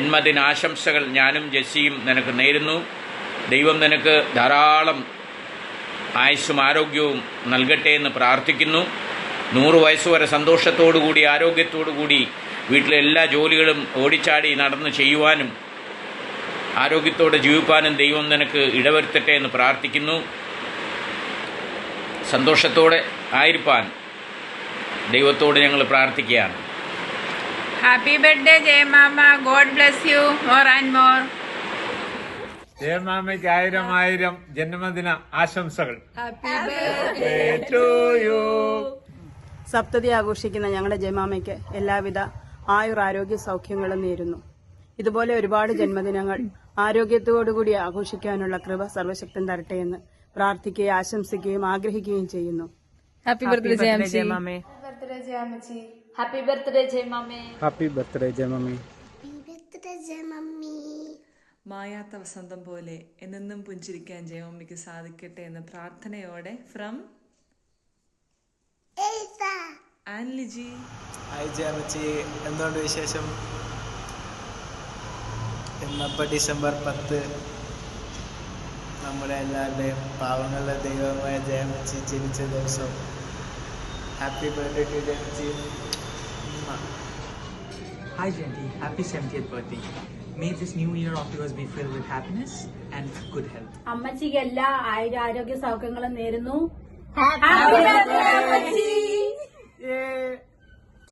ജന്മദിനാശംസകൾ ഞാനും ജെസ്സിയും നിനക്ക് നേരുന്നു. ദൈവം നിനക്ക് ധാരാളം ആയുസ്സും ആരോഗ്യവും നൽകട്ടെ എന്ന് പ്രാർത്ഥിക്കുന്നു. 100 വയസ്സുവരെ സന്തോഷത്തോടുകൂടി ആരോഗ്യത്തോടുകൂടി വീട്ടിലെ എല്ലാ ജോലികളും ഓടിച്ചാടി നടന്ന് ചെയ്യുവാനും ആരോഗ്യത്തോടെ ജീവിക്കാനും ദൈവം നിനക്ക് ഇടവരുത്തട്ടെ എന്ന് പ്രാർത്ഥിക്കുന്നു. സന്തോഷത്തോടെ ആയിരിക്കാൻ ദൈവത്തോട് ഞങ്ങൾ പ്രാർത്ഥിക്കുകയാണ്. ഹാപ്പി ബർത്ത്ഡേ ജയമാമ. God bless you more and more. ജയമാമയ്ക്ക് 1000 ജന്മദിന ആശംസകൾ. സപ്തതി ആഘോഷിക്കുന്ന ഞങ്ങളുടെ ജയമാമയ്ക്ക് എല്ലാവിധ ആയുരാരോഗ്യ സൗഖ്യങ്ങളും നേരുന്നു. ഇതുപോലെ ഒരുപാട് ജന്മദിനങ്ങൾ ആരോഗ്യത്തോടുകൂടി ആഘോഷിക്കാനുള്ള കൃപ സർവശക്തൻ തരട്ടെ എന്ന് പ്രാർത്ഥിക്കുകയും ആശംസിക്കുകയും ആഗ്രഹിക്കുകയും ചെയ്യുന്നു. ഹാപ്പി ബർത്ത്ഡേ ജയമാമേ. ഹാപ്പി ബർത്ത്ഡേ ജയമാമേ. ഹാപ്പി ബർത്ത്ഡേ ജയമാമേ. മായാത്ത വസന്തം പോലെ എന്നെന്നും പുഞ്ചിരിക്കാൻ ജയമമ്മയ്ക്ക് സാധിക്കട്ടെ എന്ന പ്രാർത്ഥനയോടെ ഫ്രം ആൻലിജി. ഹായ് ജയമച്ചി, എന്തുകൊണ്ട് വിശേഷം? ഇന്നപ്പോൾ ഡിസംബർ 10 നമ്മുടെ എല്ലാവരുടെയും പാവങ്ങളുടെ ദൈവമായ ജയമച്ചി ജനിച്ച ദിവസം. ഹാപ്പി ബർത്ത്ഡേ ടു ജയമച്ചി. Hi Jayanti, happy 70th birthday. May this new year of yours be filled with happiness and good health. അമ്മച്ചിക്ക് എല്ലാ ആരോഗ്യ സൗഖ്യങ്ങളും നേരുന്നു. ഹാപ്പി ബർത്ത്ഡേ അമ്മച്ചി.